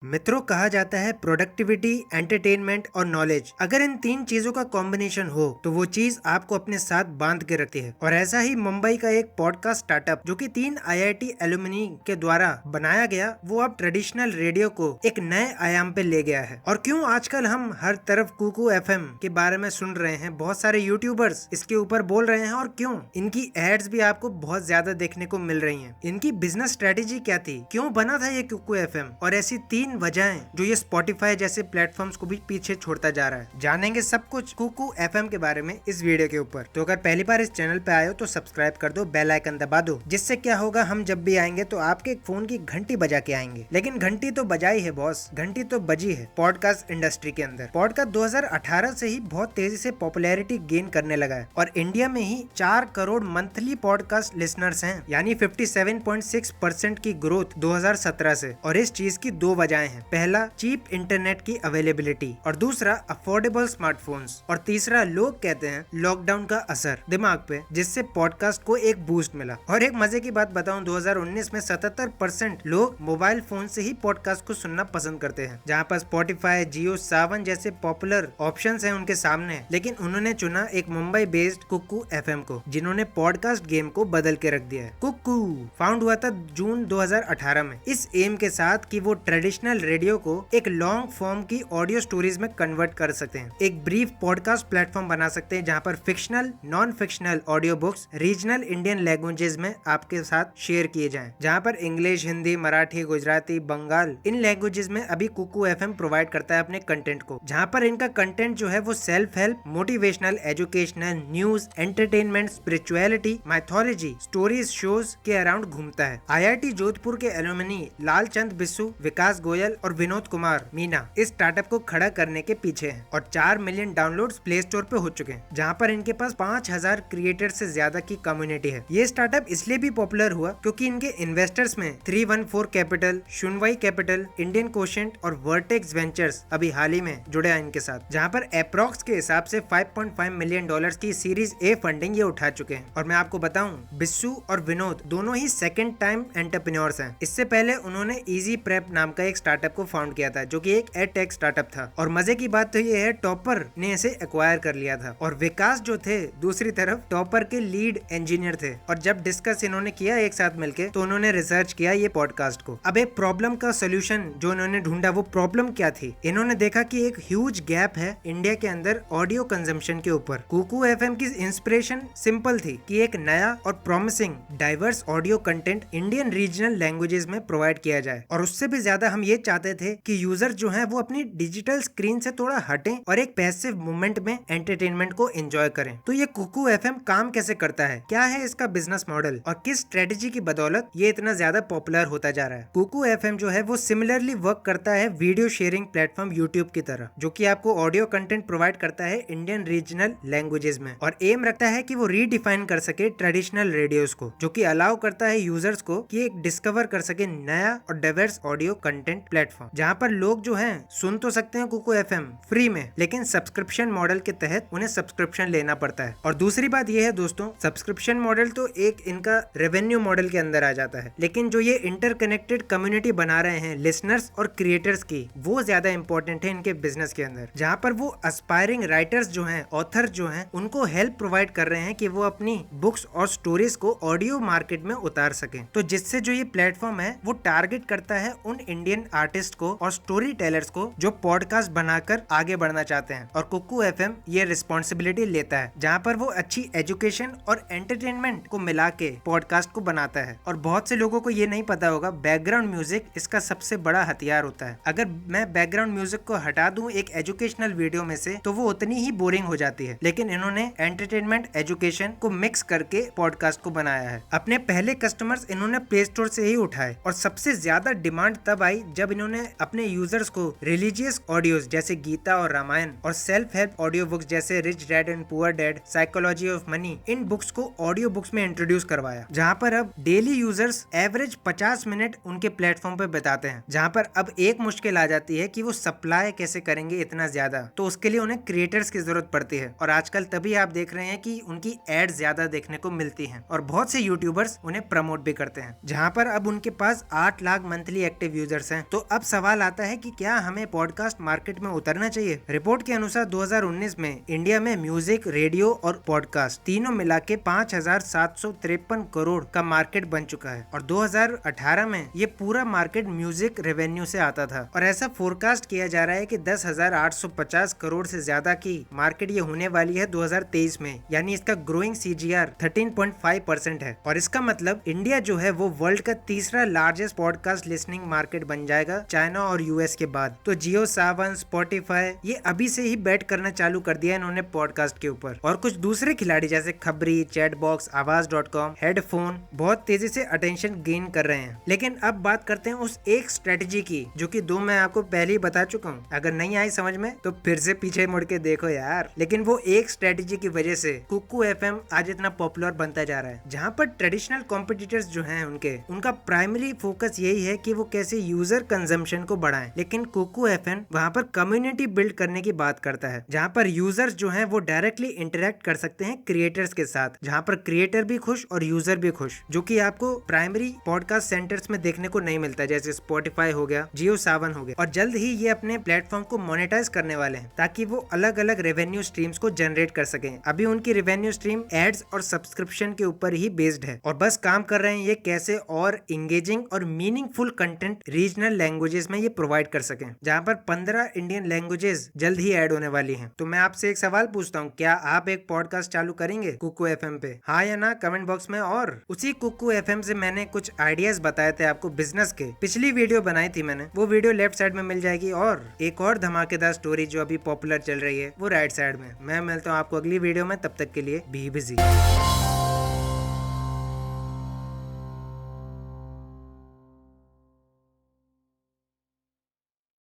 मित्रों, कहा जाता है प्रोडक्टिविटी, एंटरटेनमेंट और नॉलेज, अगर इन तीन चीजों का कॉम्बिनेशन हो तो वो चीज आपको अपने साथ बांध के रखती है। और ऐसा ही मुंबई का एक पॉडकास्ट स्टार्टअप जो कि 3 आईआईटी एलुमनी के द्वारा बनाया गया, वो अब ट्रेडिशनल रेडियो को एक नए आयाम पे ले गया है। और क्यों आजकल हम हर तरफ कुकू एफएम के बारे में सुन रहे हैं, बहुत सारे यूट्यूबर्स इसके ऊपर बोल रहे हैं, और क्यों इनकी एड्स भी आपको बहुत ज्यादा देखने को मिल रही हैं। इनकी बिजनेस स्ट्रेटेजी क्या थी, क्यों बना था ये कुकू एफएम, और ऐसी 3 वजहें जो ये स्पॉटिफाई जैसे प्लेटफॉर्म्स को भी पीछे छोड़ता जा रहा है। जानेंगे सब कुछ कुकू एफएम के बारे में इस वीडियो के ऊपर। तो अगर पहली बार इस चैनल पे आए हो तो सब्सक्राइब कर दो, बेल आइकन दबा दो, जिससे क्या होगा, हम जब भी आएंगे तो आपके फोन की घंटी बजा के आएंगे। लेकिन घंटी तो बजाई है बॉस, घंटी तो बजी है पॉडकास्ट इंडस्ट्री के अंदर। पॉडकास्ट 2018 से ही बहुत तेजी से पॉपुलैरिटी गेन करने लगा है और इंडिया में ही 4 करोड़ मंथली पॉडकास्ट लिसनर्स हैं, यानी 57.6% की ग्रोथ 2017 से। और इस चीज की 2 वजहें हैं, पहला चीप इंटरनेट की अवेलेबिलिटी, और दूसरा अफोर्डेबल स्मार्टफोन्स, और तीसरा लोग कहते हैं लॉकडाउन का असर दिमाग पे, जिससे पॉडकास्ट को एक बूस्ट मिला। और एक मजे की बात बताऊं, 2019 में 77% लोग मोबाइल फोन से ही पॉडकास्ट को सुनना पसंद करते हैं, जहां पर स्पॉटिफाई, जियो सावन जैसे पॉपुलर ऑप्शंस हैं उनके सामने। लेकिन उन्होंने चुना एक मुंबई बेस्ड कुकू एफएम को, जिन्होंने पॉडकास्ट गेम को बदल के रख दिया है। कुकू फाउंड हुआ था जून 2018 में, इस एम के साथ कि वो ट्रेडिशनल रेडियो को एक लॉन्ग फॉर्म की ऑडियो स्टोरीज में कन्वर्ट कर सकते हैं, एक ब्रीफ पॉडकास्ट प्लेटफॉर्म बना सकते हैं जहां पर fictional, non fictional audio books regional Indian languages में आपके साथ शेयर किए जाएं, जहां पर इंग्लिश, हिंदी, मराठी, गुजराती, बंगाल, इन लैंग्वेजेस में अभी कुकू एफएम प्रोवाइड करता है अपने कंटेंट को, जहां पर इनका कंटेंट जो है वो self help, motivational, educational, news, entertainment, spirituality, mythology, stories, shows के अराउंड घूमता है। आईआईटी जोधपुर के एलुमनी लालचंद बिस्सू, विकास गोयल और विनोद कुमार मीना इस स्टार्टअप को खड़ा करने के पीछे हैं, और 4 मिलियन डाउनलोड्स प्ले स्टोर पे हो चुके हैं, जहां पर इनके पास 5000 क्रिएटर से ज्यादा की कम्युनिटी है। ये स्टार्टअप इसलिए भी पॉपुलर हुआ क्योंकि इनके इन्वेस्टर्स में 314 कैपिटल, शुनवाई कैपिटल, इंडियन कोशेंट और वर्टेक्स वेंचर्स अभी हाल ही में जुड़े हैं इनके साथ, जहां पर अप्रॉक्स के हिसाब से $5.5 मिलियन की सीरीज ए फंडिंग ये उठा चुके हैं। और मैं आपको बताऊं, बिस्सू और विनोद दोनों ही सेकंड टाइम एंटरप्रेन्योर्स हैं। इससे पहले उन्होंने इजी प्रेप नाम का एक स्टार्टअप को फाउंड किया था, जो कि एक एडटेक स्टार्टअप था। और मजे की बात तो ये है, टॉपर ने इसे एक्वायर कर लिया था, और विकास जो थे दूसरी तरफ टॉपर के लीड इंजीनियर थे। और जब डिस्कस इन्होंने किया एक साथ मिलके, तो उन्होंने रिसर्च किया ये पॉडकास्ट को। अब एक प्रॉब्लम का सोल्यूशन जो इन्होंने ढूंढा, वो प्रॉब्लम क्या थी? इन्होंने देखा कि एक ह्यूज गैप है इंडिया के अंदर ऑडियो कंजम्पशन के ऊपर। कुकू एफएम की इंस्पिरेशन सिंपल थी कि एक नया और promising diverse audio content Indian regional languages में प्रोवाइड किया जाए। और उससे भी ज्यादा हम ये चाहते थे कि यूजर जो है वो अपनी डिजिटल स्क्रीन से थोड़ा हटें और एक पैसिव मूवमेंट में एंटरटेनमेंट को एंजॉय करें। तो ये कुकू एफएम काम कैसे करता है, क्या है इसका बिजनेस मॉडल, और किस स्ट्रेटेजी की बदौलत ये इतना ज्यादा पॉपुलर होता जा रहा है? कुकू एफएम जो है वो सिमिलरली वर्क करता है वीडियो शेयरिंग प्लेटफॉर्म यूट्यूब की तरह, जो कि आपको ऑडियो कंटेंट प्रोवाइड करता है इंडियन रीजनल लैंग्वेजेस में, और एम रखता है कि वो रीडिफाइन कर सके ट्रेडिशनल रेडियोस को, जो कि अलाउ करता है यूजर्स को कि एक डिस्कवर कर सके नया और डाइवर्स ऑडियो कंटेंट प्लेटफॉर्म, जहां पर लोग जो हैं सुन तो सकते हैं कुकू एफएम फ्री में, लेकिन सब्सक्रिप्शन मॉडल के तहत उन्हें सब्सक्रिप्शन लेना पड़ता है। और दूसरी बात यह है दोस्तों, सब्सक्रिप्शन मॉडल तो एक इनका रेवेन्यू मॉडल के अंदर आ जाता है, लेकिन जो ये इंटरकनेक्टेड कम्युनिटी बना रहे हैं लिसनर्स और क्रिएटर्स की, वो ज्यादा इंपॉर्टेंट है इनके बिजनेस के अंदर, जहां पर वो एस्पायरिंग राइटर्स जो हैं, ऑथर जो हैं, उनको हेल्प प्रोवाइड कर रहे हैं कि वो अपनी बुक्स और स्टोरीज को ऑडियो मार्केट में उतार सकें। तो जिससे जो ये प्लेटफॉर्म है वो टारगेट करता है उन इंडियन आर्टिस्ट को और स्टोरी टेलर्स को जो पॉडकास्ट बनाकर आगे बढ़ना चाहते हैं। और कुकू एफएम ये रिस्पॉन्सिबिलिटी लेता है, जहां पर वो अच्छी एजुकेशन और एंटरटेनमेंट को मिला के पॉडकास्ट को बनाता है। और बहुत से लोगों को ये नहीं पता होगा, बैकग्राउंड म्यूजिक इसका सबसे बड़ा हथियार होता है। अगर मैं बैकग्राउंड म्यूजिक को हटा दूं एक एजुकेशनल वीडियो में से, तो वो उतनी ही बोरिंग हो जाती है, लेकिन इन्होंने एंटरटेनमेंट, एजुकेशन को मिक्स करके पॉडकास्ट को बनाया है। अपने पहले कस्टमर्स इन्होंने प्ले स्टोर से ही उठाए, और सबसे ज्यादा डिमांड तब आई जब इन्होंने अपने यूजर्स को रिलीजियस ऑडियोज जैसे गीता और रामायण, और सेल्फ हेल्प ऑडियो बुक्स जैसे rich dad and poor dad, psychology of money, in books को ऑडियो बुक्स में इंट्रोड्यूस करवाया, जहां पर अब डेली यूजर्स एवरेज 50 मिनट उनके प्लेटफॉर्म पे बिताते हैं। जहां पर अब एक मुश्किल आ जाती है कि वो सप्लाई कैसे करेंगे इतना ज्यादा, तो उसके लिए उन्हें क्रिएटर्स की जरूरत पड़ती है। और आजकल तभी आप देख रहे हैं कि उनकी एड ज्यादा देखने को मिलती है, और बहुत से यूट्यूबर्स उन्हें प्रमोट भी करते हैं, जहां पर अब उनके पास 8 लाख मंथली एक्टिव यूजर्स हैं। तो अब सवाल आता है कि क्या हमें पॉडकास्ट मार्केट में उतरना चाहिए। रिपोर्ट के अनुसार 2019 में इंडिया में म्यूजिक, रेडियो और पॉडकास्ट तीनों मिला के 5,753 करोड़ का मार्केट बन चुका है और 2018 में ये पूरा मार्केट म्यूजिक रेवेन्यू से आता था। और ऐसा फोरकास्ट किया जा रहा है कि 10,850 करोड़ से ज्यादा की मार्केट ये होने वाली है 2023 में, यानी इसका ग्रोइंग CAGR 13.5% है। और इसका मतलब इंडिया जो है वो वर्ल्ड का तीसरा लार्जेस्ट पॉडकास्ट लिसनिंग मार्केट बन जाएगा चाइना और US के बाद। तो जियो सावन, स्पॉटिफाई ये अभी से ही बैट करना चालू कर दिया इन्होंने पॉडकास्ट के ऊपर। और कुछ दूसरे खिलाड़ी जैसे खबरी, चैटबॉक्स, आवाज.com, हेडफोन बहुत तेजी से अटेंशन गेन कर रहे हैं। लेकिन अब बात करते हैं उस एक स्ट्रेटेजी की जो कि 2 मैं आपको पहले ही बता चुका हूँ। अगर नहीं आई समझ में तो फिर से पीछे मुड़ के देखो यार। लेकिन वो एक स्ट्रेटेजी की वजह से कुकू FM आज इतना पॉपुलर बनता जा रहा है, जहाँ पर ट्रेडिशनल कॉम्पिटिटर्स जो हैं उनका प्राइमरी फोकस यही है कि वो कैसे यूजर कंजम्पशन को बढ़ाएं। लेकिन कुकू FM वहाँ पर कम्युनिटी बिल्ड करने की बात करता है, जहाँ पर यूजर्स जो हैं वो डायरेक्टली इंटरेक्ट कर सकते हैं क्रिएटर्स के साथ, जहाँ पर क्रिएटर भी खुश और यूजर भी खुश, जो कि आपको प्राइमरी पॉडकास्ट सेंटर्स में देखने को नहीं मिलता, जैसे स्पॉटिफाई हो गया, जियो सावन हो गया। और जल्द ही ये अपने प्लेटफॉर्म को मोनेटाइज करने वाले हैं ताकि वो अलग अलग रेवेन्यू स्ट्रीम्स को जनरेट कर सकें। अभी उनकी रेवेन्यू स्ट्रीम एड्स और सब्सक्रिप्शन के ऊपर ही बेस्ड है और बस काम कर रहे हैं ये कैसे और इंगेजिंग और मीनिंगफुल कंटेंट रीजनल लैंग्वेजेस में ये प्रोवाइड कर सकें, जहां पर 15 इंडियन लैंग्वेजेस जल्द ही ऐड होने वाली हैं। तो मैं आपसे एक सवाल पूछता हूं, क्या आप एक पॉडकास्ट चालू करेंगे कुकू FM पे? हाँ या ना कमेंट बॉक्स में। और उसी कुकू FM से मैंने कुछ आइडियाज बताए थे आपको बिजनेस के, पिछली वीडियो बनाई थी मैंने, वो वीडियो लेफ्ट साइड में मिल जाएगी। और एक और धमाकेदार स्टोरी जो अभी पॉपुलर चल रही है वो राइट साइड में। मैं मिलता हूँ आपको अगली वीडियो में, तब तक के लिए बी बिजी।